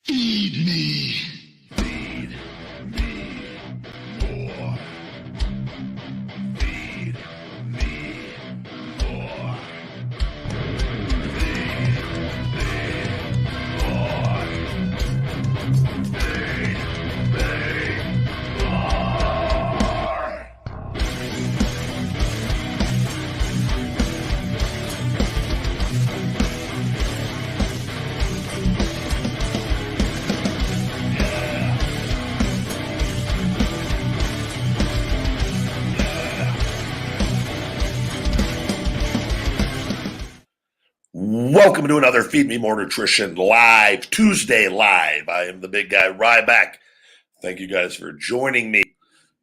Feed me. Feed me more. Feed me more. Welcome to another Feed Me More Nutrition live, Tuesday live. I am the big guy, Ryback. Thank you guys for joining me.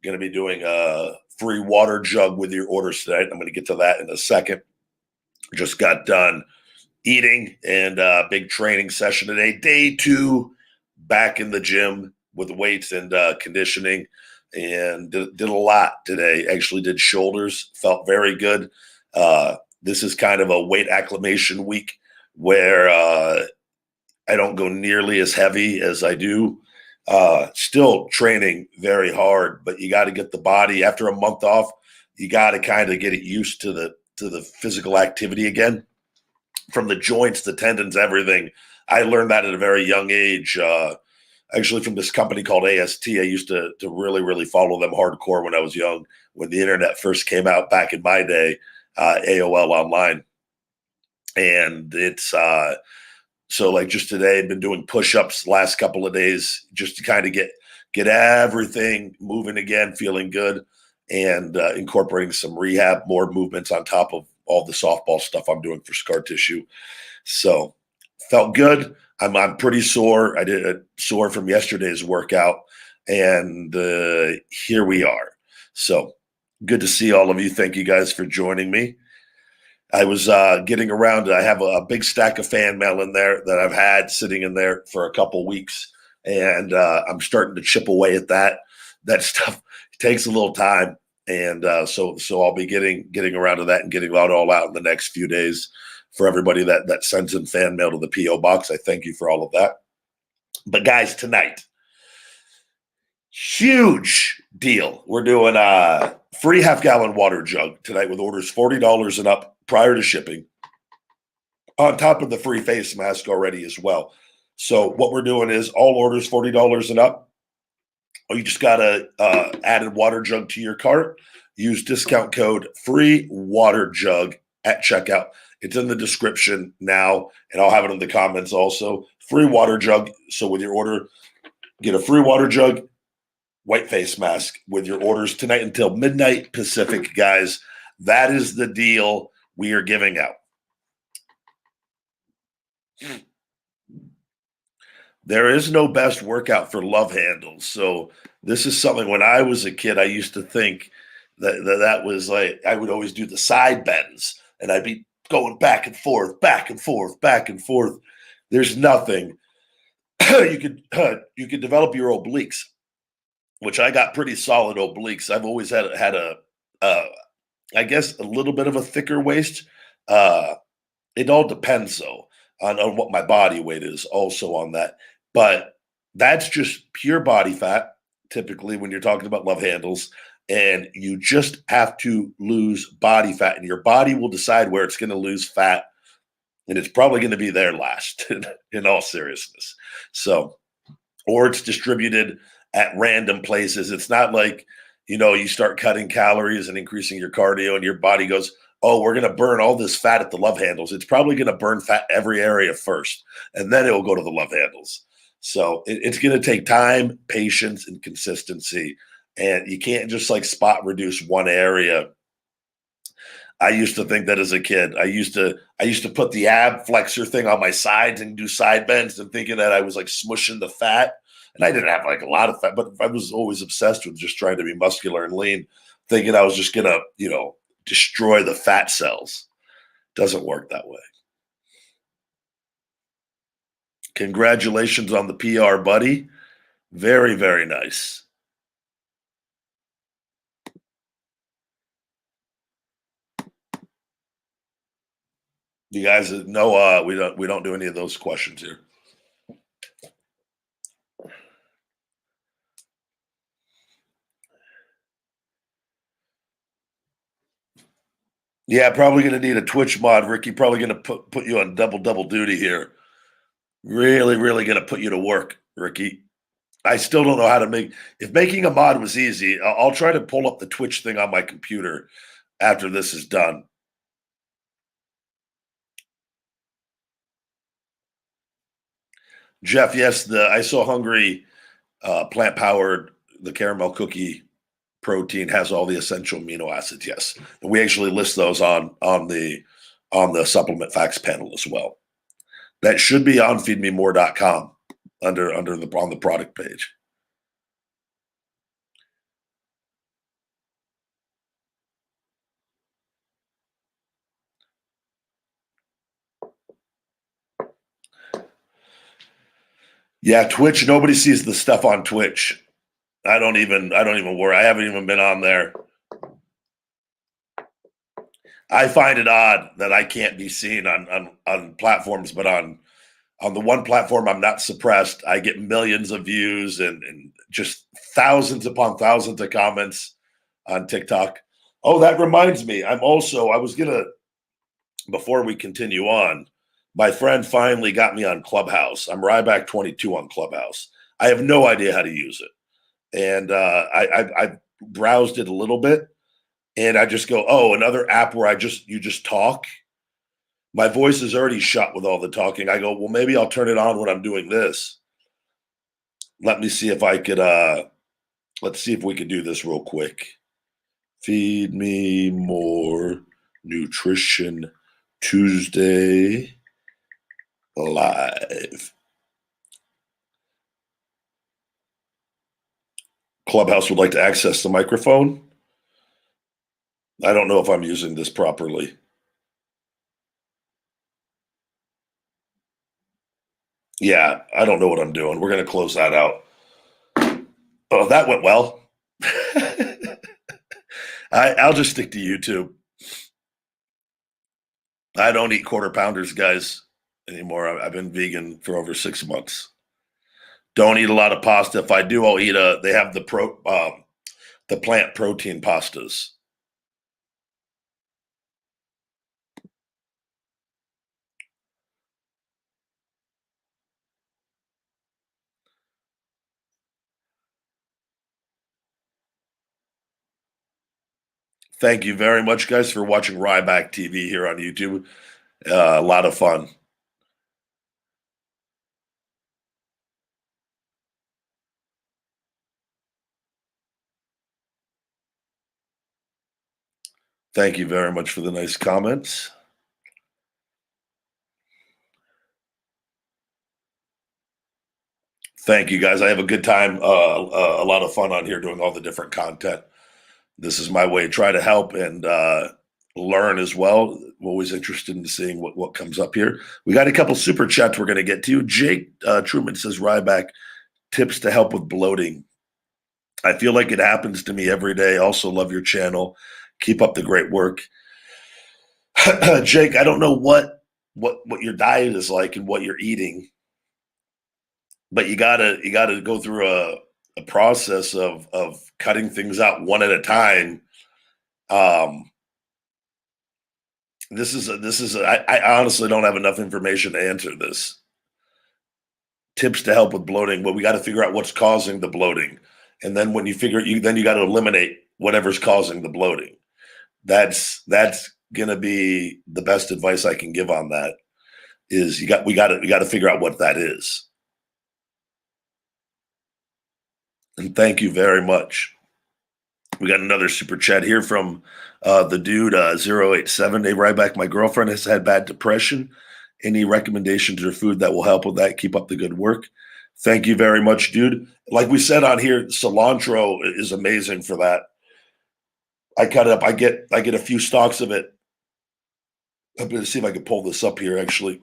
Going to be doing a free water jug with your orders tonight. I'm going to get to that in a second. Just got done eating and a big training session today. Day 2, back in the gym with weights and conditioning, and did a lot today. Actually did shoulders, felt very good. This is kind of a weight acclimation week where I don't go nearly as heavy as I do. Still training very hard, but you got to get the body after a month off. You got to kind of get it used to the physical activity again, from the joints, the tendons, everything. I learned that at a very young age. Actually, from this company called AST, I used to really follow them hardcore when I was young. When the internet first came out back in my day. AOL online. And it's so like just today I've been doing push-ups last couple of days just to kind of get everything moving again, feeling good, and incorporating some rehab, more movements on top of all the softball stuff I'm doing for scar tissue. So felt good. I'm pretty sore. I did a sore from yesterday's workout, and here we are. So good to see all of you. Thank you guys for joining me. I was getting around. I have a big stack of fan mail in there that I've had sitting in there for a couple weeks, and I'm starting to chip away at that. That stuff takes a little time, and so I'll be getting around to that and getting that all out in the next few days. For everybody that sends in fan mail to the P.O. box, I thank you for all of that. But guys, tonight, huge deal. We're doing a free half-gallon water jug tonight with orders $40 and up prior to shipping, on top of the free face mask already as well. So what we're doing is all orders $40 and up. You just got to add a water jug to your cart. Use discount code free water jug at checkout. It's in the description now, and I'll have it in the comments also. Free water jug. So with your order, get a free water jug, white face mask with your orders tonight until midnight Pacific, guys. That is the deal we are giving out. There is no best workout for love handles. So this is something when I was a kid, I used to think that was like, I would always do the side bends and I'd be going back and forth, back and forth, back and forth. There's nothing. You could develop your obliques, which I got pretty solid obliques. I've always had I guess a little bit of a thicker waist. It all depends though on what my body weight is also on that. But that's just pure body fat, typically when you're talking about love handles. And you just have to lose body fat, and your body will decide where it's going to lose fat. And it's probably going to be there last in all seriousness. So, or it's distributed at random places. It's not like, you start cutting calories and increasing your cardio and your body goes, oh, we're going to burn all this fat at the love handles. It's probably going to burn fat every area first, and then it will go to the love handles. So it's going to take time, patience, and consistency. And you can't just like spot reduce one area. I used to think that as a kid. I used to put the ab flexor thing on my sides and do side bends and thinking that I was like smushing the fat. And I didn't have like a lot of fat, but I was always obsessed with just trying to be muscular and lean, thinking I was just going to, destroy the fat cells. Doesn't work that way. Congratulations on the PR, buddy. Very, very nice. You guys know we don't do any of those questions here. Yeah, probably gonna need a Twitch mod, Ricky. Probably gonna put you on double duty here. Really, really gonna put you to work, Ricky. I still don't know how to make. If making a mod was easy, I'll try to pull up the Twitch thing on my computer after this is done. Jeff, yes, the I So Hungry plant powered the caramel cookie protein has all the essential amino acids. Yes, and we actually list those on the supplement facts panel as well. That should be on feedmemore.com under the on the product page. Yeah, Twitch. Nobody sees the stuff on Twitch. I don't even worry. I haven't even been on there. I find it odd that I can't be seen on platforms, but on the one platform I'm not suppressed. I get millions of views and just thousands upon thousands of comments on TikTok. Oh, that reminds me. I was gonna before we continue on, my friend finally got me on Clubhouse. I'm Ryback 22 on Clubhouse. I have no idea how to use it, and I browsed it a little bit, and I just go, oh, another app where you just talk. My voice is already shut with all the talking. I go, well, maybe I'll turn it on when I'm doing this. Let me see if I could. Let's see if we could do this real quick. Feed me more nutrition Tuesday live. Clubhouse would like to access the microphone. I don't know if I'm using this properly. Yeah, I don't know what I'm doing. We're going to close that out. Oh, that went well. I'll just stick to YouTube. I don't eat quarter pounders, guys, anymore. I've been vegan for over 6 months. Don't eat a lot of pasta. If I do, I'll eat a. They have the plant protein pastas. Thank you very much, guys, for watching Ryback TV here on YouTube. A lot of fun. Thank you very much for the nice comments. Thank you, guys. I have a good time, a lot of fun on here doing all the different content. This is my way to try to help and learn as well. I'm always interested in seeing what comes up here. We got a couple super chats we're going to get to. Jake Truman says, Ryback, tips to help with bloating. I feel like it happens to me every day. Also love your channel. Keep up the great work. Jake, I don't know what your diet is like and what you're eating, but you gotta go through a process of cutting things out one at a time. Um, I honestly don't have enough information to answer this. Tips to help with bloating. Well, we got to figure out what's causing the bloating, and then when you figure it, then you got to eliminate whatever's causing the bloating. That's gonna be the best advice I can give on that. Is we got to figure out what that is. And thank you very much. We got another super chat here from the dude 087. Hey, Ryback, my girlfriend has had bad depression. Any recommendations or food that will help with that? Keep up the good work. Thank you very much, dude. Like we said on here, cilantro is amazing for that. I cut it up. I get a few stalks of it. I'm going to see if I can pull this up here. Actually,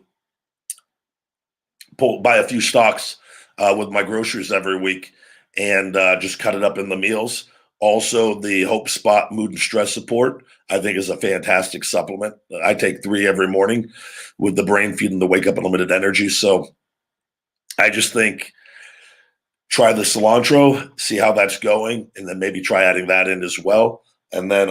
buy a few stalks with my groceries every week, and just cut it up in the meals. Also, the Hope Spot Mood and Stress Support, I think, is a fantastic supplement. I take 3 every morning with the brain feeding the Wake Up Unlimited Energy. So I just think try the cilantro, see how that's going, and then maybe try adding that in as well. And then,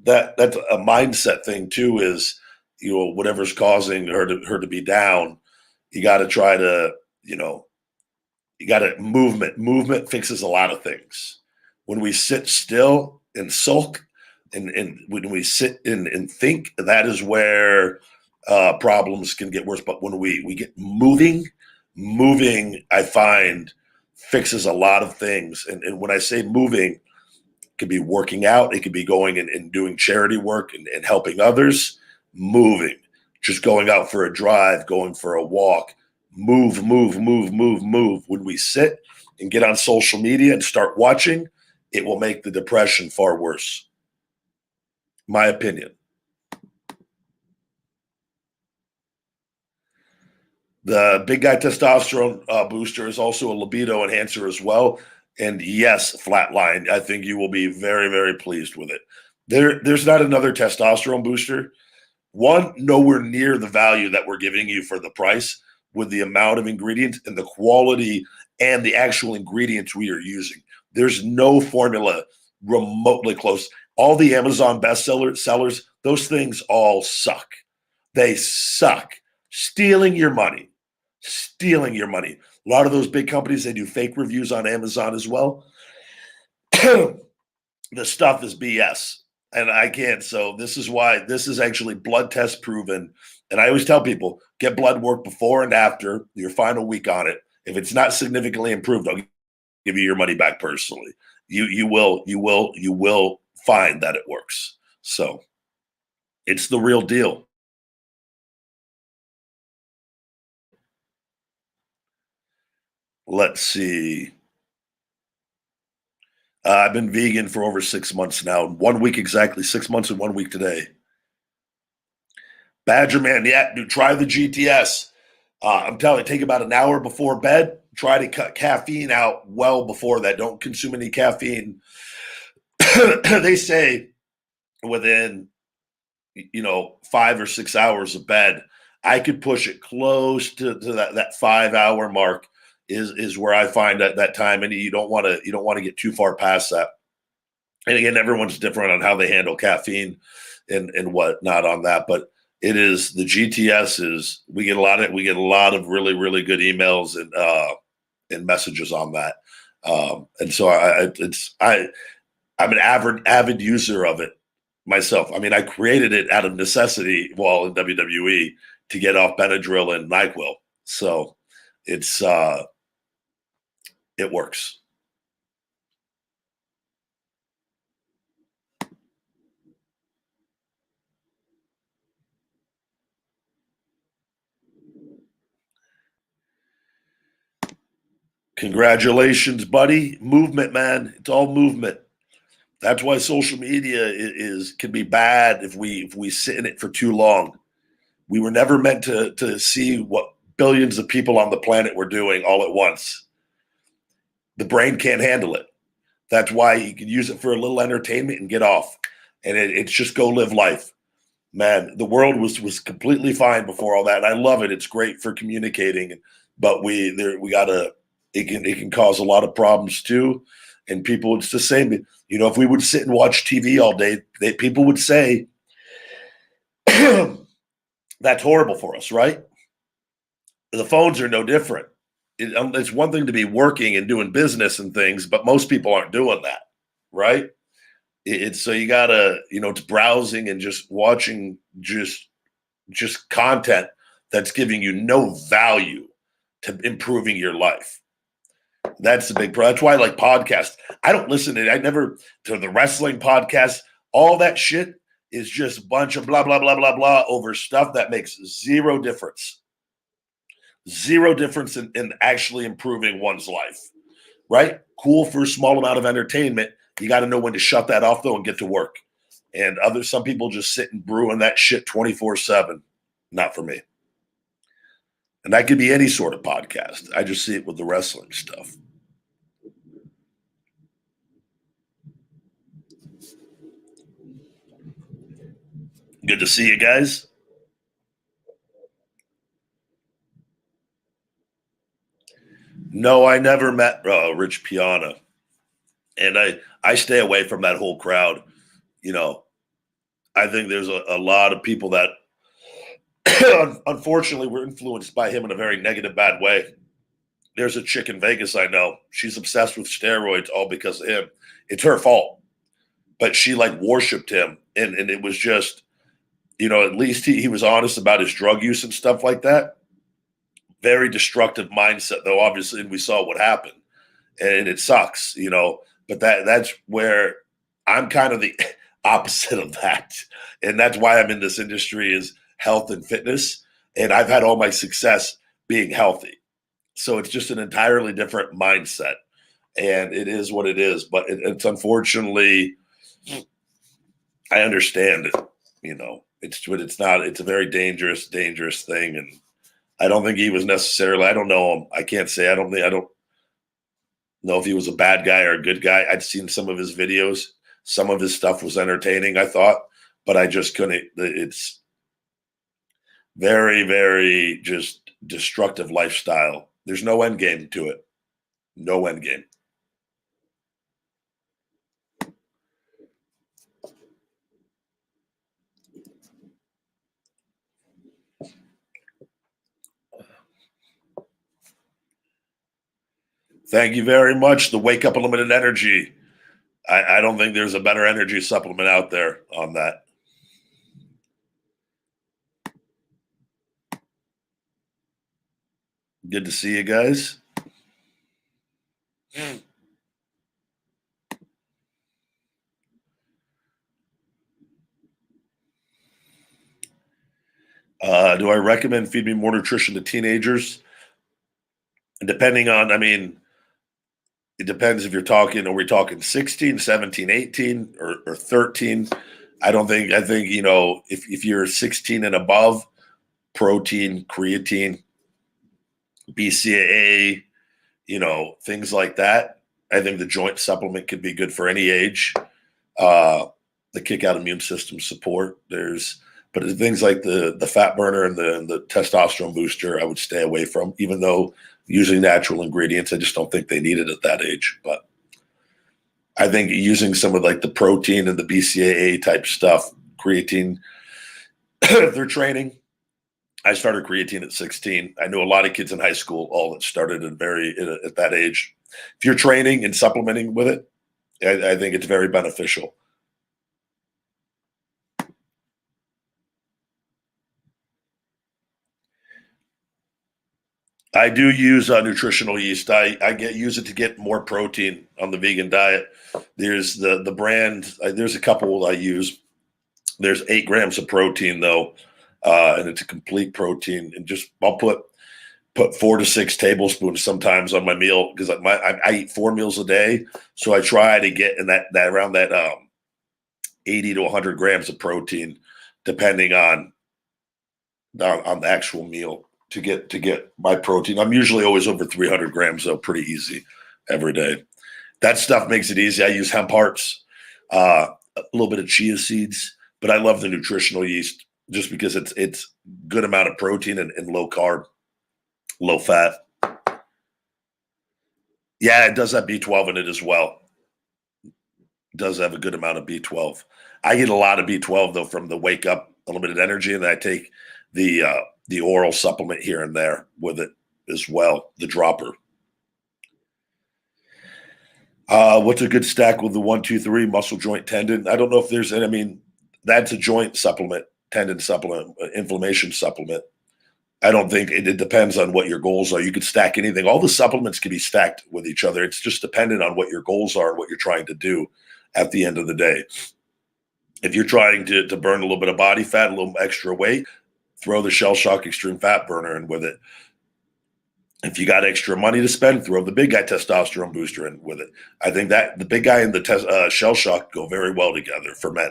that's a mindset thing too. Is whatever's causing her to be down, you got to try to you got to movement fixes a lot of things. When we sit still and sulk, and when we sit and think, that is where problems can get worse. But when we get moving, I find fixes a lot of things. And when I say moving, it could be working out, it could be going and doing charity work and helping others. Moving, just going out for a drive, going for a walk. Move. When we sit and get on social media and start watching, it will make the depression far worse. My opinion. The big guy testosterone booster is also a libido enhancer as well. And yes, Flatline, I think you will be very, very pleased with it. There's not another testosterone booster. One, nowhere near the value that we're giving you for the price, with the amount of ingredients and the quality and the actual ingredients we are using. There's no formula remotely close. All the Amazon sellers, those things all suck. They suck. Stealing your money. A lot of those big companies, they do fake reviews on Amazon as well. The stuff is BS. And I can't. So this is why this is actually blood test proven. And I always tell people, get blood work before and after your final week on it. If it's not significantly improved, I'll give you your money back personally. You will find that it works. So it's the real deal. Let's see. I've been vegan for over 6 months now. 1 week exactly. 6 months and 1 week today. Badger Man, yeah, dude, try the GTS. I'm telling you, take about an hour before bed. Try to cut caffeine out well before that. Don't consume any caffeine. They say within 5 or 6 hours of bed, I could push it close to that 5 hour mark is where I find that time, and you don't want to get too far past that. And again, everyone's different on how they handle caffeine and whatnot on that, but it is the GTS is we get a lot of really, really good emails and messages on that. And so I'm an avid user of it myself. I mean, I created it out of necessity while in WWE to get off Benadryl and NyQuil. So it works. Congratulations, buddy. Movement, man. It's all movement. That's why social media can be bad if we sit in it for too long. We were never meant to see what billions of people on the planet were doing all at once. The brain can't handle it. That's why you can use it for a little entertainment and get off. And it's just go live life. Man, the world was completely fine before all that. And I love it. It's great for communicating, but it can cause a lot of problems too. And people, it's the same. If we would sit and watch TV all day, people would say that's horrible for us, right? The phones are no different. It's one thing to be working and doing business and things, but most people aren't doing that, right? It's so you gotta, it's browsing and just watching just content that's giving you no value to improving your life. That's the big problem. That's why I like podcasts. I don't listen to the wrestling podcast. All that shit is just a bunch of blah, blah, blah, blah, blah over stuff that makes zero difference. Zero difference in actually improving one's life, right? Cool for a small amount of entertainment. You got to know when to shut that off, though, and get to work. And some people just sit and brew on that shit 24/7. Not for me. And that could be any sort of podcast. I just see it with the wrestling stuff. Good to see you guys. No, I never met Rich Piana. And I stay away from that whole crowd. I think there's a lot of people that unfortunately were influenced by him in a very negative, bad way. There's a chick in Vegas I know. She's obsessed with steroids all because of him. It's her fault, but she like worshipped him, and it was just, at least he was honest about his drug use and stuff like that. Very destructive mindset, though. Obviously, and we saw what happened, and it sucks, But that's where I'm kind of the opposite of that, and that's why I'm in this industry is health and fitness, and I've had all my success being healthy. So it's just an entirely different mindset, and it is what it is. But it's unfortunately, I understand it. It's not. It's a very dangerous, dangerous thing, and I don't think he was necessarily. I don't know him. I can't say. I don't know if he was a bad guy or a good guy. I'd seen some of his videos. Some of his stuff was entertaining, I thought, but I just couldn't. It's very, very just destructive lifestyle. There's no end game to it. No end game. Thank you very much. The Wake Up Unlimited Energy. I don't think there's a better energy supplement out there on that. Good to see you guys. Do I recommend Feed Me More Nutrition to teenagers? Depending on, it depends if you're talking, are we talking 16, 17, 18, or 13? I think, if you're 16 and above, protein, creatine, BCAA, things like that. I think the joint supplement could be good for any age. The kick out immune system support. But things like the fat burner and the testosterone booster, I would stay away from, even though using natural ingredients, I just don't think they need it at that age. But I think using some of like the protein and the BCAA type stuff, creatine, if they're training. I started creatine at 16. I knew a lot of kids in high school all that started at that age. If you're training and supplementing with it, I think it's very beneficial. I do use nutritional yeast. I use it to get more protein on the vegan diet. There's the brand. There's a couple I use. There's 8 grams of protein though, and it's a complete protein. And I'll put 4 to 6 tablespoons sometimes on my meal because I eat 4 meals a day, so I try to get in that around that 80 to 100 grams of protein, depending on the actual meal to get my protein. I'm usually always over 300 grams, though, pretty easy every day. That stuff makes it easy. I use hemp hearts, a little bit of chia seeds, but I love the nutritional yeast just because it's good amount of protein and low carb, low fat. Yeah, it does have B12 in it as well. It does have a good amount of B12. I get a lot of B12 though from the Wake Up Unlimited Energy, and then I take the oral supplement here and there with it as well, the dropper. What's a good stack with the 1, 2, 3 muscle joint tendon? I don't know if there's any. That's a joint supplement, tendon supplement, inflammation supplement. I don't think it depends on what your goals are. You could stack anything. All the supplements can be stacked with each other. It's just dependent on what your goals are and what you're trying to do at the end of the day. If you're trying to burn a little bit of body fat, a little extra weight, throw the Shell Shock Extreme Fat Burner in with it. If you got extra money to spend, throw the Big Guy Testosterone Booster in with it. I think that the Big Guy and the Shell Shock go very well together for men.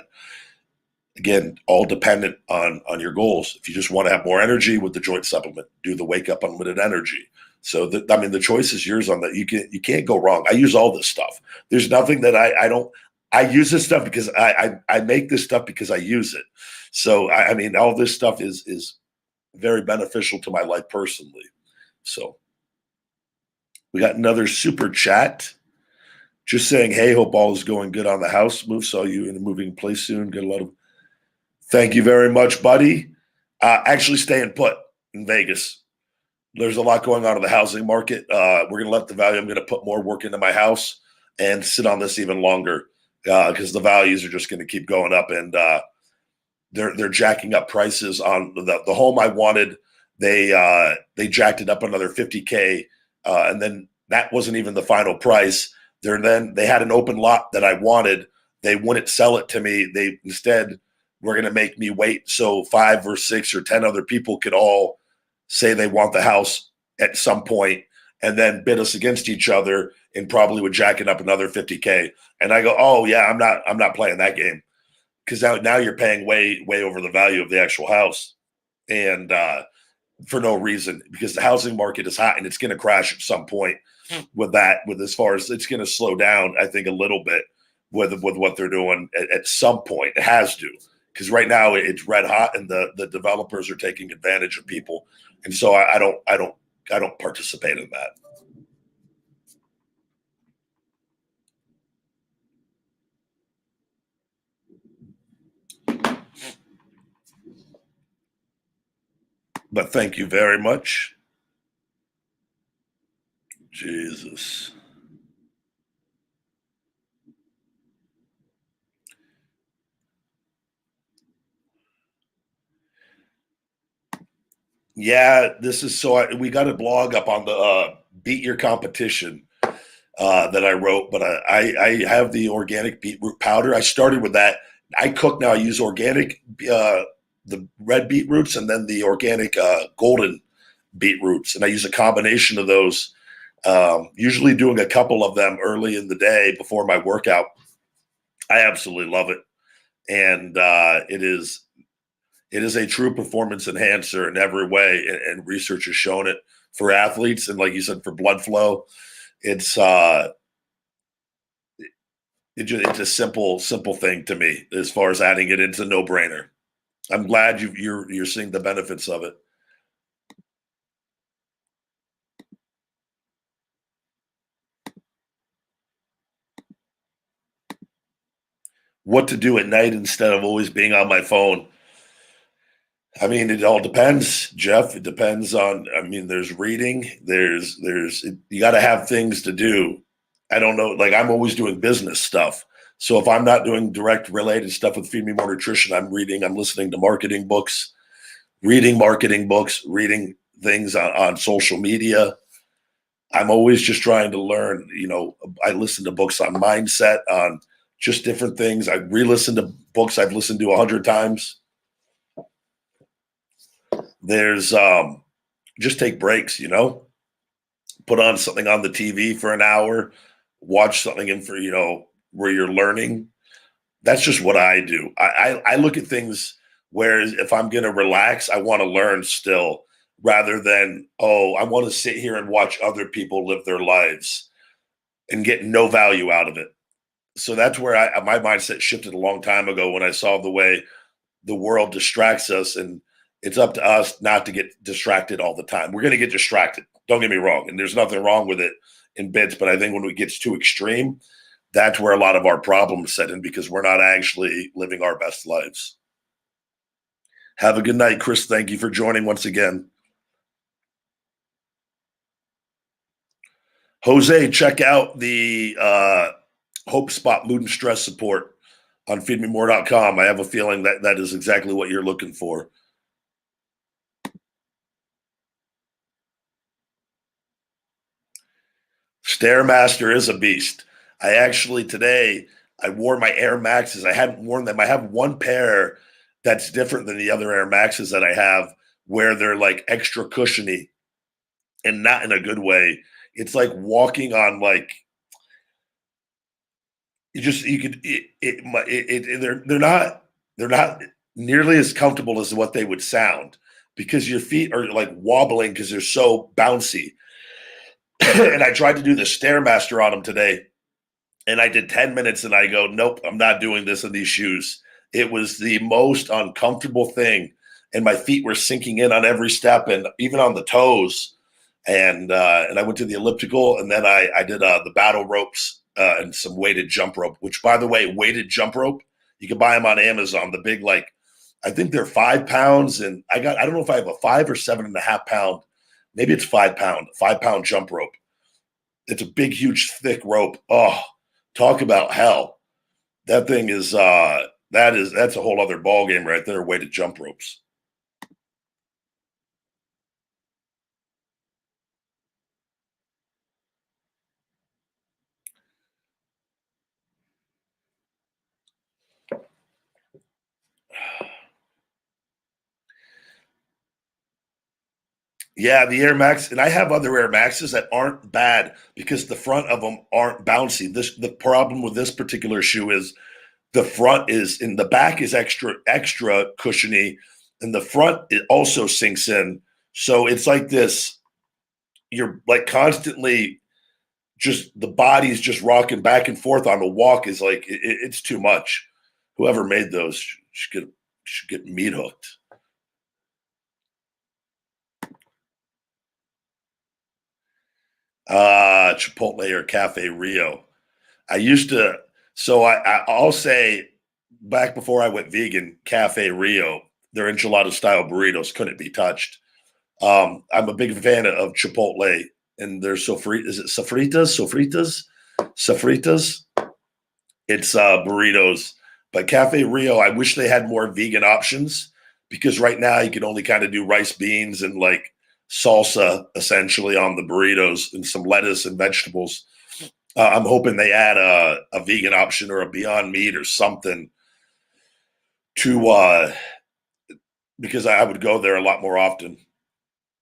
Again, all dependent on your goals. If you just want to have more energy with the joint supplement, do the Wake Up Unlimited Energy. So the choice is yours on that. You can't go wrong. I use all this stuff. There's nothing that I don't. I use this stuff because I make this stuff because I use it. So all this stuff is very beneficial to my life personally. So we got another super chat. Just saying, hey, hope all is going good on the house move. Saw you in a moving place soon. Get a lot of Thank you very much, buddy. Actually staying put in Vegas. There's a lot going on in the housing market. We're going to let the value. I'm going to put more work into my house and sit on this even longer because the values are just going to keep going up, and they're jacking up prices on the home I wanted. They jacked it up another $50K, and then that wasn't even the final price. They had an open lot that I wanted. They wouldn't sell it to me. They instead were going to make me wait so 5 or 6 or 10 other people could all say they want the house at some point and then bid us against each other and probably would jack it up another $50K. And I go, oh yeah, I'm not playing that game, because now you're paying way over the value of the actual house, and for no reason, because the housing market is hot and it's going to crash at some point. With as far as it's going to slow down, I think a little bit with what they're doing at some point. It has to, because right now it's red hot and the developers are taking advantage of people, and so I don't participate in that. But thank you very much. Jesus. Yeah, this is we got a blog up on the Beat Your Competition that I wrote, but I have the organic beetroot powder. I started with that. I cook now. I use organic, the red beetroots, and then the organic golden beetroots, and I use a combination of those. Usually doing a couple of them early in the day before my workout. I absolutely love it, and it is a true performance enhancer in every way, and research has shown it for athletes, and like you said, for blood flow. It's it's a simple thing to me as far as adding it. It's a no brainer. I'm glad you're seeing the benefits of it. What to do at night instead of always being on my phone? I mean, it all depends, Jeff. It depends on. I mean, there's reading. There's you got to have things to do. I don't know. Like, I'm always doing business stuff. So if I'm not doing direct related stuff with Feed Me More Nutrition, I'm reading. I'm listening to marketing books, reading things on social media. I'm always just trying to learn. I listen to books on mindset, on just different things. I re-listen to books I've listened to 100 times. There's just take breaks, put on something on the TV for an hour, watch something where you're learning. That's just what I do. I look at things where if I'm going to relax, I want to learn still, rather than, I want to sit here and watch other people live their lives and get no value out of it. So that's where my mindset shifted a long time ago when I saw the way the world distracts us, and it's up to us not to get distracted all the time. We're going to get distracted. Don't get me wrong. And there's nothing wrong with it in bits, but I think when it gets too extreme, that's where a lot of our problems set in, because we're not actually living our best lives. Have a good night, Chris. Thank you for joining once again. Jose, check out the Hope Spot Mood and Stress support on feedmemore.com. I have a feeling that is exactly what you're looking for. Stairmaster is a beast. I actually today I wore my Air Maxes. I hadn't worn them. I have one pair that's different than the other Air Maxes that I have, where they're like extra cushiony and not in a good way. It's like walking on like they're not nearly as comfortable as what they would sound, because your feet are like wobbling because they're so bouncy. And I tried to do the Stairmaster on them today, and I did 10 minutes and I go, nope, I'm not doing this in these shoes. It was the most uncomfortable thing. And my feet were sinking in on every step and even on the toes. And I went to the elliptical, and then I did the battle ropes and some weighted jump rope, which, by the way, weighted jump rope, you can buy them on Amazon, the big, like, I think they're 5 pounds, and I don't know if I have a 5 or 7.5 pound. Maybe it's 5 pound jump rope. It's a big, huge, thick rope. Oh, talk about hell. That thing is that's a whole other ball game right there, weighted jump ropes. Yeah, the Air Max, and I have other Air Maxes that aren't bad because the front of them aren't bouncy. The problem with this particular shoe is the front is in the back is extra cushiony, and the front it also sinks in. So it's like this. You're like constantly just the body's just rocking back and forth on the walk is like it's too much. Whoever made those should get meat hooked. Chipotle or Cafe Rio. I used to, so I'll say back before I went vegan, Cafe Rio, their enchilada style burritos couldn't be touched. I'm a big fan of Chipotle and their is it sofritas? It's burritos. But Cafe Rio, I wish they had more vegan options because right now you can only kind of do rice, beans, and like salsa essentially on the burritos and some lettuce and vegetables. I'm hoping they add a vegan option or a Beyond Meat or something to because I would go there a lot more often.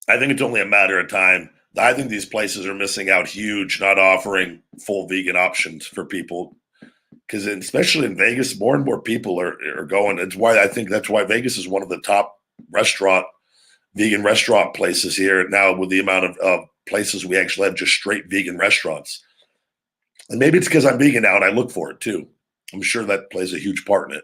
I think it's only a matter of time. I think these places are missing out huge, not offering full vegan options for people. Because especially in Vegas, more and more people are going. It's why I think that's why Vegas is one of the top vegan restaurant places here now with the amount of places we actually have just straight vegan restaurants. And maybe it's because I'm vegan now and I look for it too. I'm sure that plays a huge part in it.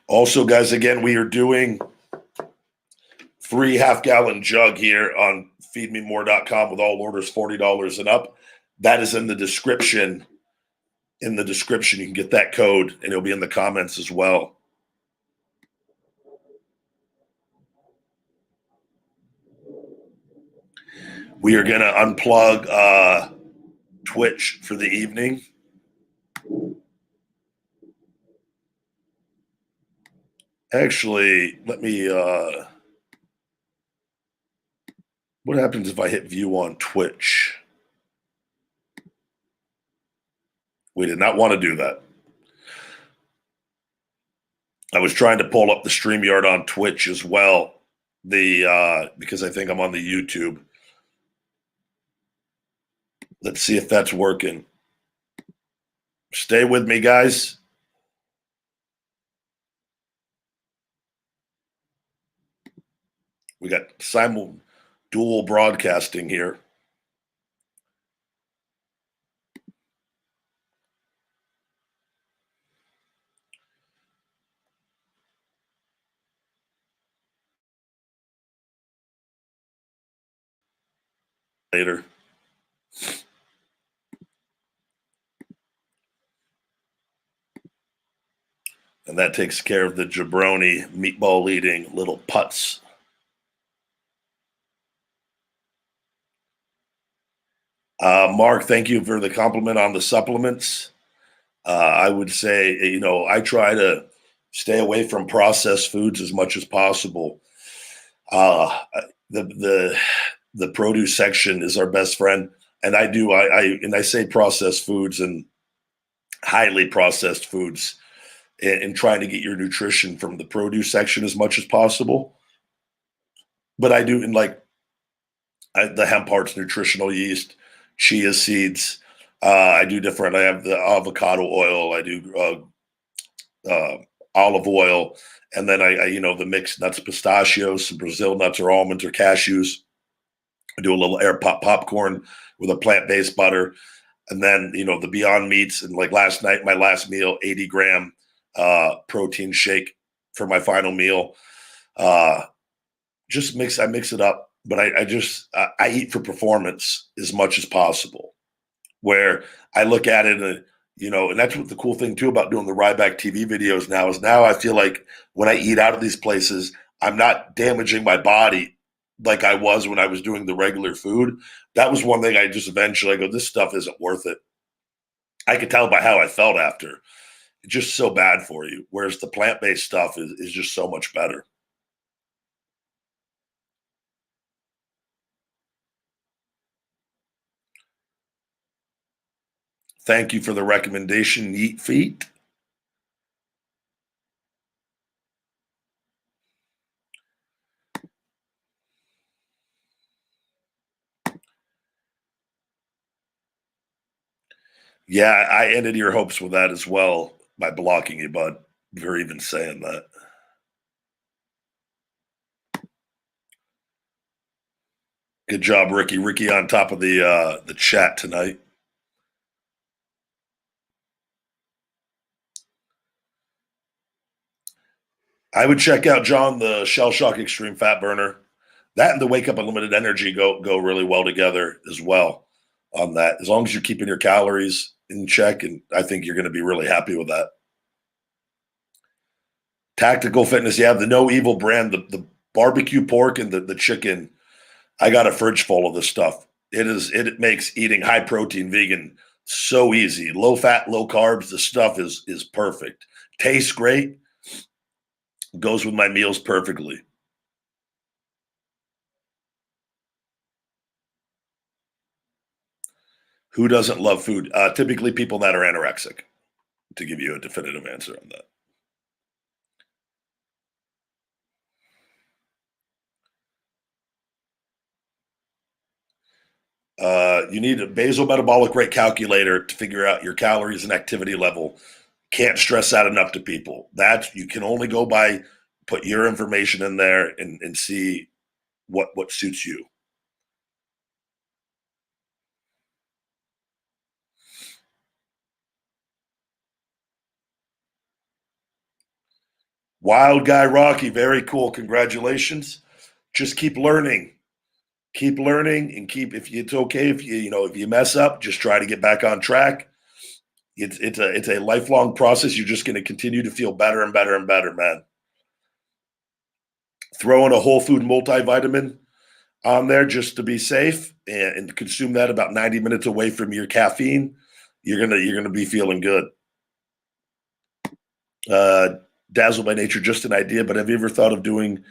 Also, guys, again, we are doing free half-gallon jug here on feedmemore.com with all orders $40 and up. That is in the description. In the description, you can get that code, and it'll be in the comments as well. We are going to unplug Twitch for the evening. Actually, let me what happens if I hit view on Twitch? We did not want to do that. I was trying to pull up the StreamYard on Twitch as well, because I think I'm on the YouTube. Let's see if that's working. Stay with me, guys. We got dual broadcasting here. Later. And that takes care of the jabroni, meatball eating little putts. Mark, thank you for the compliment on the supplements. I would say, I try to stay away from processed foods as much as possible. The produce section is our best friend, and I say processed foods and highly processed foods, and trying to get your nutrition from the produce section as much as possible. But I do the hemp hearts, nutritional yeast, chia seeds. I do different. I have the avocado oil. I do olive oil, and then I the mixed nuts, pistachios, some Brazil nuts or almonds or cashews. I do a little air popcorn with a plant-based butter, and then the Beyond Meats. And like last night, my last meal, 80-gram protein shake for my final meal. I mix it up. but I eat for performance as much as possible. Where I look at it, and that's what the cool thing too about doing the Ryback TV videos now is now I feel like when I eat out of these places, I'm not damaging my body like I was when I was doing the regular food. That was one thing I just eventually I go, this stuff isn't worth it. I could tell by how I felt after. It's just so bad for you. Whereas the plant-based stuff is just so much better. Thank you for the recommendation, Eat Feet. Yeah, I ended your hopes with that as well by blocking you, bud, for even saying that. Good job, Ricky. Ricky on top of the chat tonight. I would check out John the Shell Shock Extreme Fat Burner. That and the Wake Up Unlimited Energy go really well together as well on that. As long as you're keeping your calories in check, and I think you're going to be really happy with that. Tactical Fitness, yeah, the No Evil brand, the barbecue pork and the chicken. I got a fridge full of this stuff. It makes eating high protein vegan so easy. Low fat, low carbs. The stuff is perfect. Tastes great. Goes with my meals perfectly. Who doesn't love food? Typically people that are anorexic, to give you a definitive answer on that. You need a basal metabolic rate calculator to figure out your calories and activity level. Can't stress that enough to people. That you can only go by put your information in there and see what suits you. Wild Guy Rocky, very cool. Congratulations. Just keep learning, and keep. If it's okay if if you mess up, just try to get back on track. It's a lifelong process. You're just going to continue to feel better and better and better, man. Throw in a whole food multivitamin on there just to be safe, and consume that about 90 minutes away from your caffeine. You're gonna be feeling good. Uh, Dazzle by Nature, just an idea. But have you ever thought of doing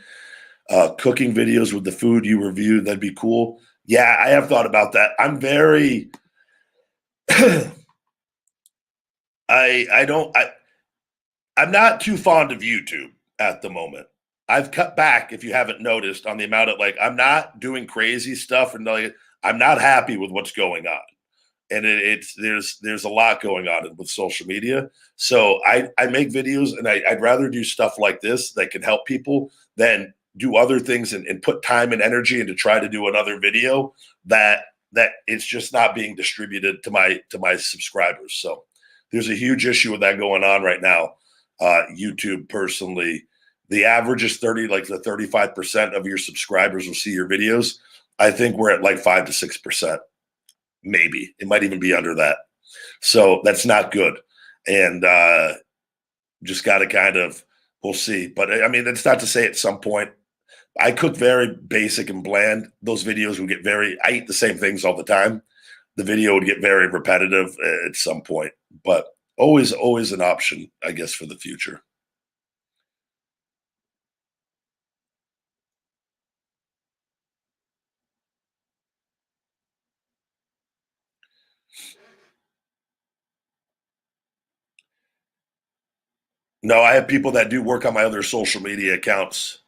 cooking videos with the food you review? That'd be cool. Yeah, I have thought about that. I'm very I don't I'm not too fond of YouTube at the moment. I've cut back, if you haven't noticed, on the amount of like I'm not doing crazy stuff, and like I'm not happy with what's going on. And it's there's a lot going on with social media. So I make videos, and I'd rather do stuff like this that can help people than do other things and put time and energy into try to do another video that it's just not being distributed to my subscribers. So there's a huge issue with that going on right now. YouTube personally, the average is 30, like the 35% of your subscribers will see your videos. I think we're at like 5 to 6%. Maybe it might even be under that. So that's not good. And just got to kind of, we'll see. But I mean, that's not to say at some point I cook very basic and bland. Those videos would get I eat the same things all the time. The video would get very repetitive at some point, but always an option, I guess, for the future. No, I have people that do work on my other social media accounts.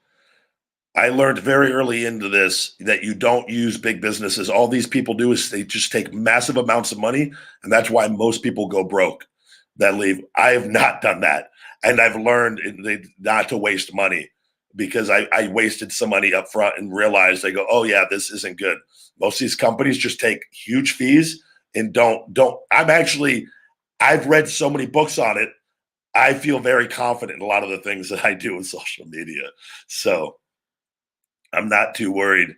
I learned very early into this that you don't use big businesses. All these people do is they just take massive amounts of money, and that's why most people go broke that leave. I have not done that, and I've learned not to waste money because I wasted some money up front and realized I go, oh yeah, this isn't good. Most of these companies just take huge fees and don't. I've read so many books on it. I feel very confident in a lot of the things that I do in social media. So I'm not too worried.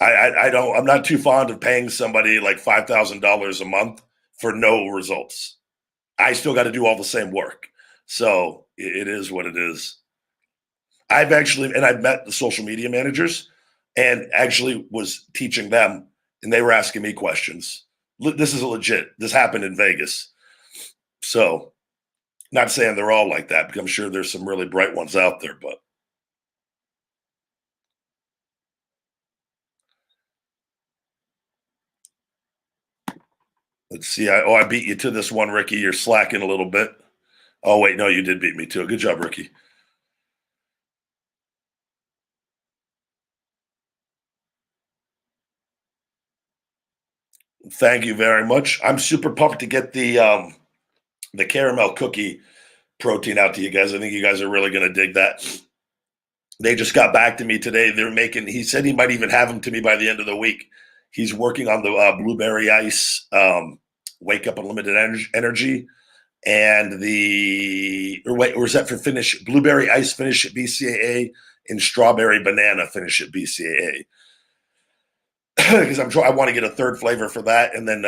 I'm not too fond of paying somebody like $5,000 a month for no results. I still got to do all the same work. So it is what it is. I've met the social media managers and actually was teaching them, and they were asking me questions. This is legit. This happened in Vegas. So, not saying they're all like that, because I'm sure there's some really bright ones out there, but let's see. I beat you to this one, Ricky. You're slacking a little bit. Oh, wait, no, you did beat me to it. Good job, Ricky. Thank you very much. I'm super pumped to get the caramel cookie protein out to you guys. I think you guys are really going to dig that. They just got back to me today. They're making. He said he might even have them to me by the end of the week. He's working on the blueberry ice, wake up unlimited energy, and or is that for finish blueberry ice finish at BCAA and strawberry banana finish at BCAA. Because I want to get a third flavor for that, and then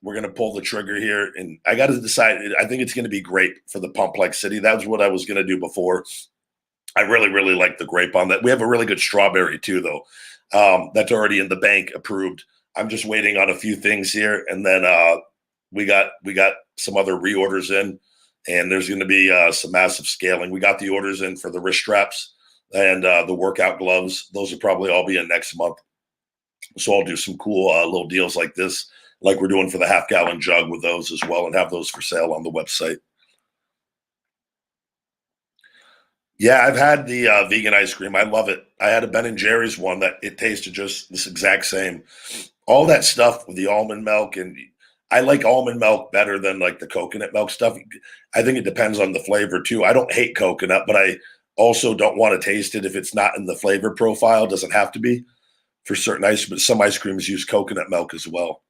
we're gonna pull the trigger here. And I got to decide. I think it's gonna be grape for the Pump City. That was what I was gonna do before. I really, really like the grape on that. We have a really good strawberry too, though. That's already in the bank, approved. I'm just waiting on a few things here, and then we got some other reorders in, and there's going to be some massive scaling. We got the orders in for the wrist straps and the workout gloves. Those will probably all be in next month. So I'll do some cool little deals like this, like we're doing for the half-gallon jug with those as well, and have those for sale on the website. Yeah, I've had the vegan ice cream. I love it. I had a Ben and Jerry's one that it tasted just this exact same. All that stuff with the almond milk, and I like almond milk better than like the coconut milk stuff. I think it depends on the flavor too. I don't hate coconut, but I also don't want to taste it if it's not in the flavor profile. It doesn't have to be for certain ice, but some ice creams use coconut milk as well.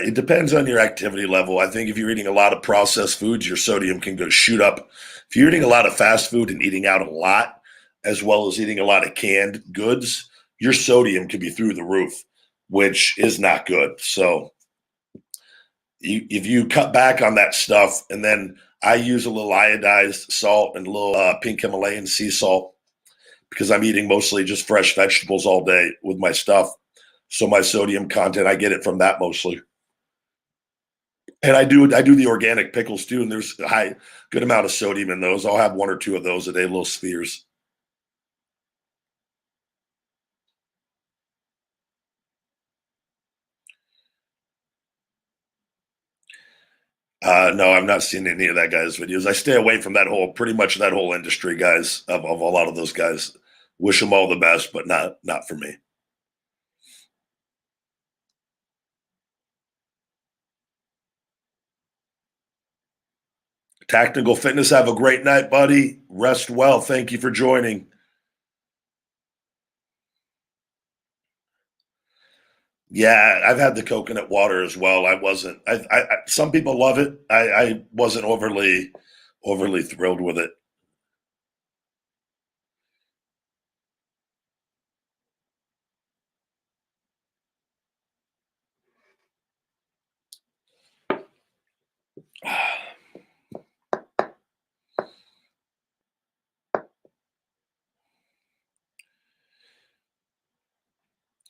It depends on your activity level. I think if you're eating a lot of processed foods, your sodium can go shoot up. If you're eating a lot of fast food and eating out a lot, as well as eating a lot of canned goods, your sodium can be through the roof, which is not good. So if you cut back on that stuff, and then I use a little iodized salt and a little pink Himalayan sea salt because I'm eating mostly just fresh vegetables all day with my stuff. So my sodium content, I get it from that mostly. And I do the organic pickles too, and there's a good amount of sodium in those. I'll have one or two of those a day, little spheres. No, I've not seen any of that guy's videos. I stay away from pretty much that whole industry, guys. Of a lot of those guys, wish them all the best, but not for me. Tactical Fitness, have a great night, buddy. Rest well. Thank you for joining. Yeah, I've had the coconut water as well. I wasn't. Some people love it. I wasn't overly thrilled with it.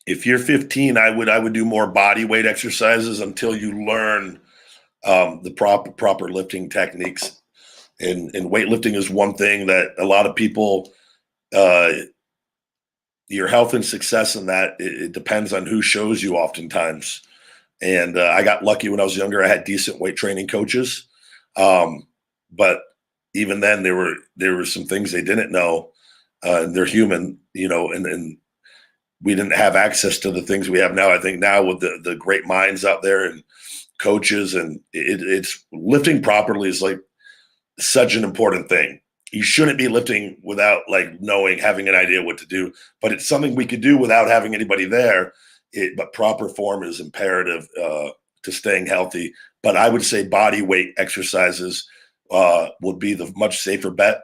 If you're 15, I would do more body weight exercises until you learn the proper lifting techniques. And weightlifting is one thing that a lot of people, uh, your health and success in that, it depends on who shows you oftentimes. And I got lucky when I was younger. I had decent weight training coaches. But even then, there were some things they didn't know. They're human, and we didn't have access to the things we have now. I think now with the great minds out there and coaches, and it's lifting properly is like such an important thing. You shouldn't be lifting without like knowing, having an idea what to do, but it's something we could do without having anybody there. But proper form is imperative to staying healthy. But I would say body weight exercises would be the much safer bet.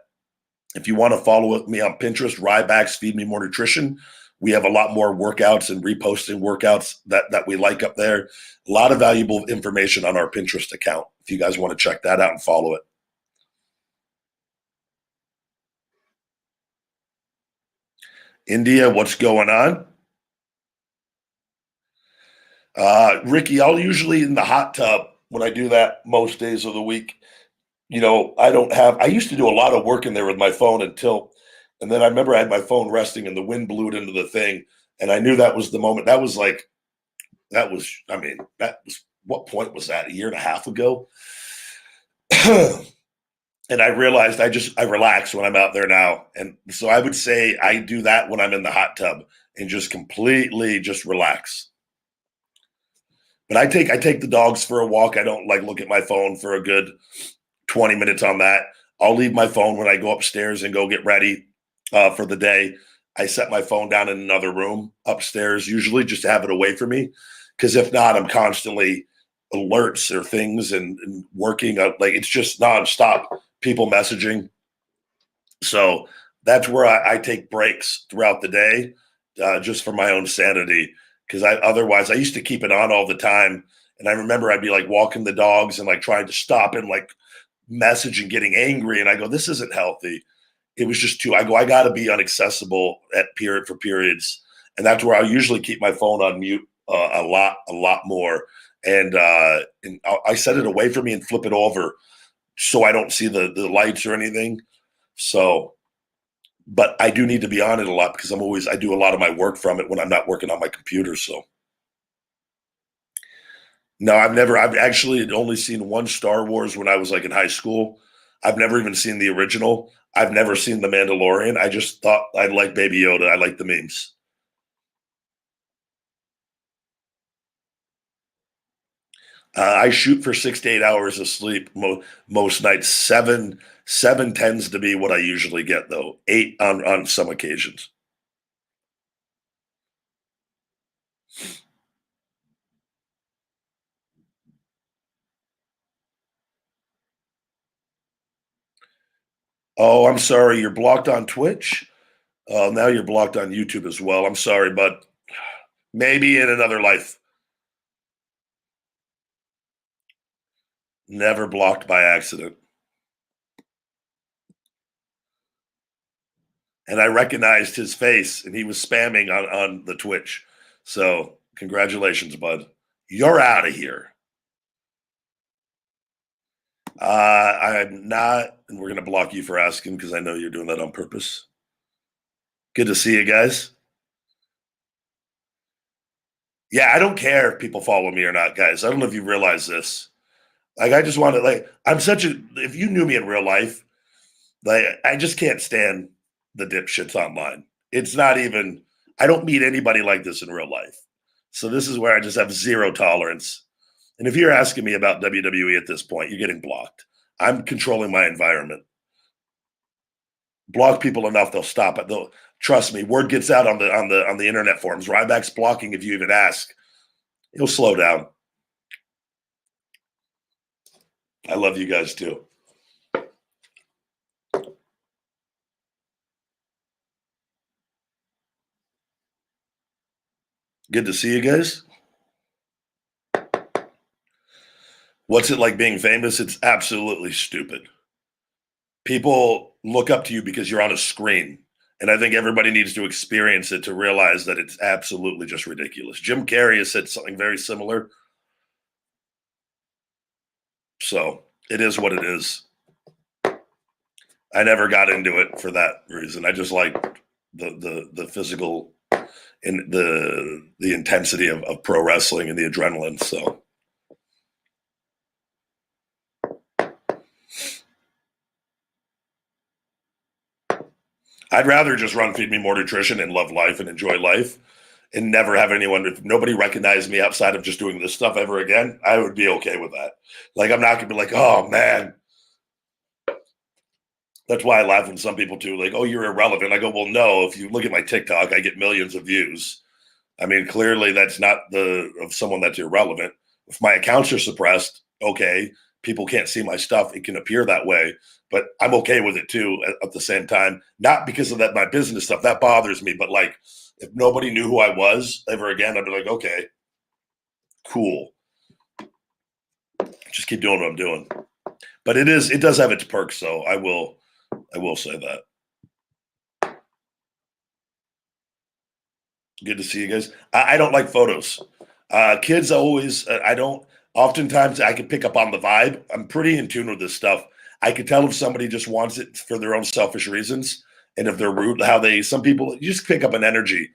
If you want to follow me on Pinterest, Ryback's Feed Me More Nutrition, we have a lot more workouts and reposting workouts that we like up there. A lot of valuable information on our Pinterest account. If you guys want to check that out and follow it. India, what's going on? Ricky, I'll usually in the hot tub when I do that most days of the week. I used to do a lot of work in there with my phone and then I remember I had my phone resting and the wind blew it into the thing. And I knew that was the moment. What point was that? A year and a half ago? And I realized I relax when I'm out there now. And so I would say I do that when I'm in the hot tub and just completely just relax. But I take the dogs for a walk. I don't like look at my phone for a good 20 minutes on that. I'll leave my phone when I go upstairs and go get ready for the day. I set my phone down in another room upstairs, usually just to have it away from me. Because if not, I'm constantly alerts or things and working. Like it's just nonstop people messaging. So that's where I take breaks throughout the day just for my own sanity. Because otherwise I used to keep it on all the time. And I remember I'd be like walking the dogs and like trying to stop and like message and getting angry. And I go, this isn't healthy. It was just I got to be unaccessible for periods. And that's where I usually keep my phone on mute a lot more. And I set it away from me and flip it over so I don't see the lights or anything. So, but I do need to be on it a lot because I do a lot of my work from it when I'm not working on my computer. So no, I've actually only seen one Star Wars when I was like in high school. I've never even seen the original. I've never seen The Mandalorian. I just thought I like Baby Yoda. I like the memes. I shoot for 6 to 8 hours of sleep most nights. Seven tends to be what I usually get though. 8 on some occasions. Oh, I'm sorry. You're blocked on Twitch. Now you're blocked on YouTube as well. I'm sorry, but maybe in another life. Never blocked by accident. And I recognized his face, and he was spamming on the Twitch. So congratulations, bud. You're out of here. I'm not, and we're going to block you for asking because I know you're doing that on purpose. Good to see you guys. Yeah, I don't care if people follow me or not, guys. I don't know if you realize this. Like, I just want to, like, if you knew me in real life, like, I just can't stand the dipshits online. It's not even, I don't meet anybody like this in real life. So this is where I just have zero tolerance. And if you're asking me about WWE at this point, you're getting blocked. I'm controlling my environment. Block people enough, they'll stop it. They'll trust me. Word gets out on the internet forums. Ryback's blocking if you even ask. He'll slow down. I love you guys too. Good to see you guys. What's it like being famous? It's absolutely stupid. People look up to you because you're on a screen. And I think everybody needs to experience it to realize that it's absolutely just ridiculous. Jim Carrey has said something very similar. So it is what it is. I never got into it for that reason. I just like the physical and the intensity of pro wrestling and the adrenaline. So I'd rather just run Feed Me More Nutrition and love life and enjoy life and never have anyone, if nobody recognized me outside of just doing this stuff ever again, I would be okay with that. Like, I'm not going to be like, oh man. That's why I laugh when some people too, like, oh, you're irrelevant. I go, well, no, if you look at my TikTok, I get millions of views. I mean, clearly that's not of someone that's irrelevant. If my accounts are suppressed, okay, people can't see my stuff, it can appear that way. But I'm okay with it too at the same time. Not because of that my business stuff that bothers me, but like if nobody knew who I was ever again, I'd be like, okay, cool. Just keep doing what I'm doing. But it does have its perks, so I will say that. Good to see you guys. I don't like photos. Kids always, I don't, oftentimes I can pick up on the vibe. I'm pretty in tune with this stuff. I can tell if somebody just wants it for their own selfish reasons. And if they're rude, some people, you just pick up an energy.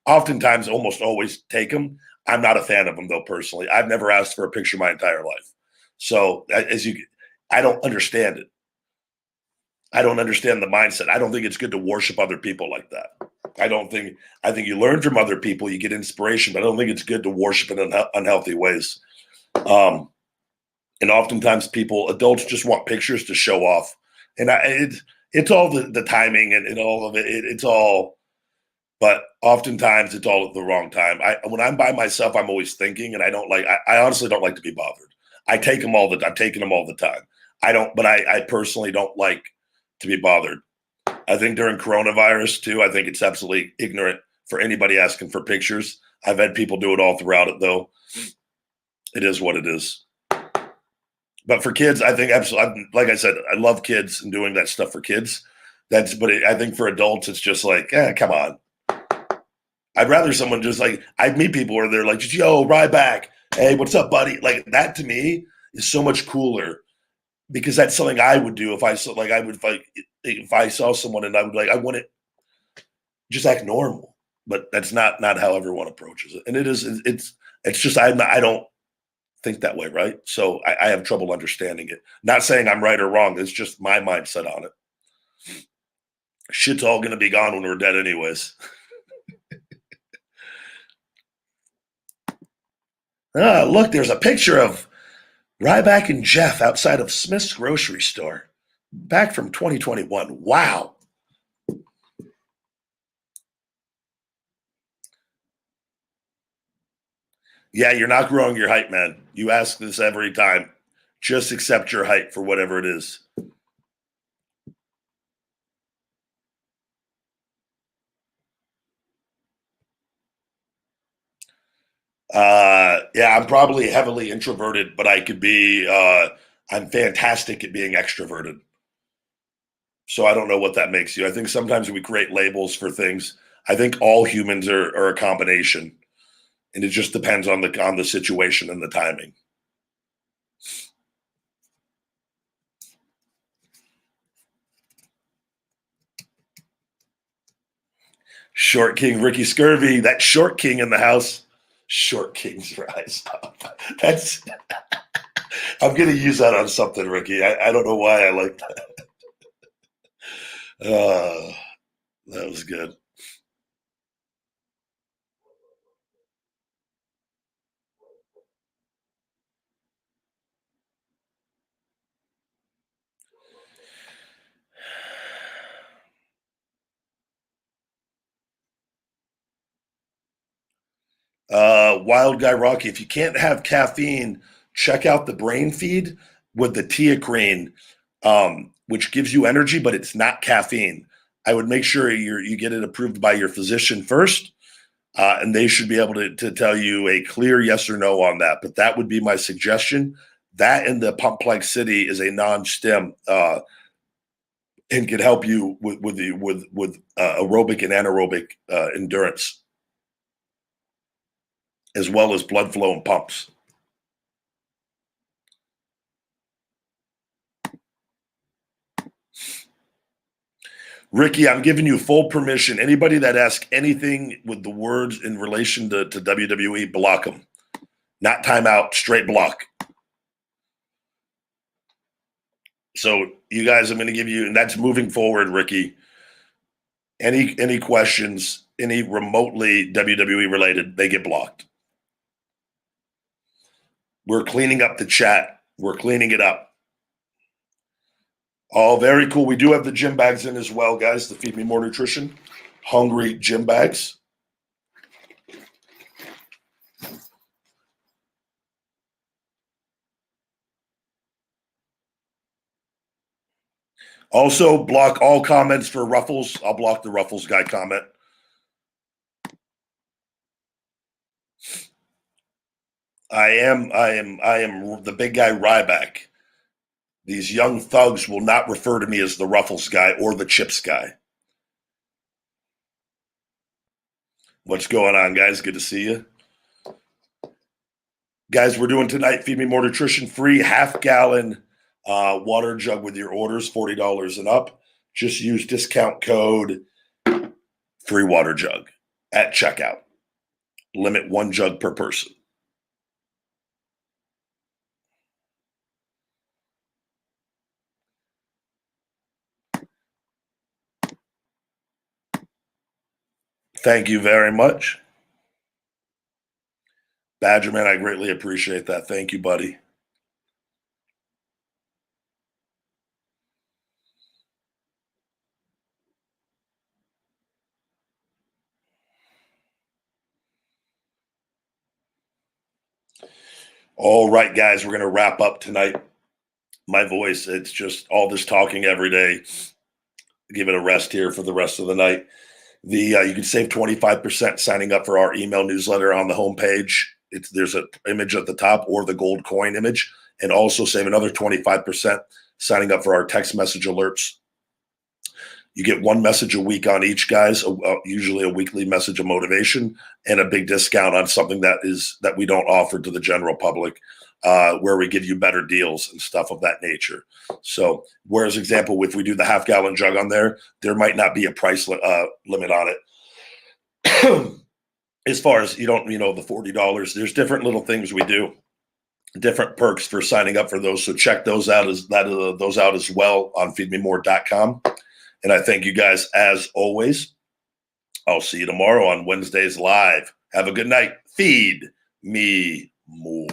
Oftentimes, almost always take them. I'm not a fan of them though, personally. I've never asked for a picture my entire life. So I don't understand it. I don't understand the mindset. I don't think it's good to worship other people like that. I think you learn from other people, you get inspiration, but I don't think it's good to worship in unhealthy ways. And oftentimes adults just want pictures to show off. And it's all the timing and all of it. It's all, but oftentimes it's all at the wrong time. When I'm by myself, I'm always thinking, and I honestly don't like to be bothered. I take them all I'm taking them all the time. I personally don't like to be bothered. I think during coronavirus too, I think it's absolutely ignorant for anybody asking for pictures. I've had people do it all throughout it though. It is what it is. But for kids, I think absolutely, like I said, I love kids and doing that stuff for kids. I think for adults, it's just like, come on. I'd rather someone just like, I meet people where they're like, yo, Ryback. Hey, what's up, buddy? Like that to me is so much cooler because that's something I would do if I saw someone and I wouldn't just act normal, but that's not how everyone approaches it. And it's just, I don't think that way. Right. So I have trouble understanding it. Not saying I'm right or wrong. It's just my mindset on it. Shit's all going to be gone when we're dead anyways. Look, there's a picture of Ryback and Jeff outside of Smith's grocery store back from 2021. Wow. Yeah, you're not growing your height, man. You ask this every time. Just accept your height for whatever it is. Yeah, I'm probably heavily introverted, but I'm fantastic at being extroverted. So I don't know what that makes you. I think sometimes we create labels for things. I think all humans are a combination, and it just depends on the situation and the timing. Short King Ricky Scurvy, that Short King in the house. Short Kings rise up. That's I'm gonna use that on something, Ricky. I don't know why I like that. That was good. Wild Guy Rocky, if you can't have caffeine, check out the brain feed with the teacrine, which gives you energy, but it's not caffeine. I would make sure you get it approved by your physician first, and they should be able to tell you a clear yes or no on that. But that would be my suggestion. That and the Pumplexity is a non-stim and can help you with aerobic and anaerobic endurance, as well as blood flow and pumps. Ricky, I'm giving you full permission. Anybody that asks anything with the words in relation to WWE, block them. Not timeout, straight block. So you guys, I'm going to give you, and that's moving forward, Ricky. Any questions, any remotely WWE related, they get blocked. We're cleaning up the chat. We're cleaning it up. Oh, very cool. We do have the gym bags in as well, guys, to feed me more nutrition. Hungry gym bags. Also, block all comments for Ruffles. I'll block the Ruffles guy comment. I am the big guy Ryback. These young thugs will not refer to me as the Ruffles guy or the Chips guy. What's going on, guys? Good to see you. Guys, we're doing tonight Feed Me More Nutrition free half-gallon water jug with your orders, $40 and up. Just use discount code free water jug at checkout. Limit 1 jug per person. Thank you very much. Badgerman, I greatly appreciate that. Thank you, buddy. All right, guys, we're going to wrap up tonight. My voice, it's just all this talking every day. Give it a rest here for the rest of the night. You can save 25% signing up for our email newsletter on the homepage. There's an image at the top or the gold coin image, and also save another 25% signing up for our text message alerts. You get 1 message a week on each, guys, usually a weekly message of motivation, and a big discount on something that we don't offer to the general public, where we give you better deals and stuff of that nature. So, whereas example, if we do the half-gallon jug on there might not be a price limit on it. As far as the $40, there's different little things we do, different perks for signing up for those. So check those out as well on feedmemore.com. And I thank you guys as always. I'll see you tomorrow on Wednesday's live. Have a good night. Feed me more.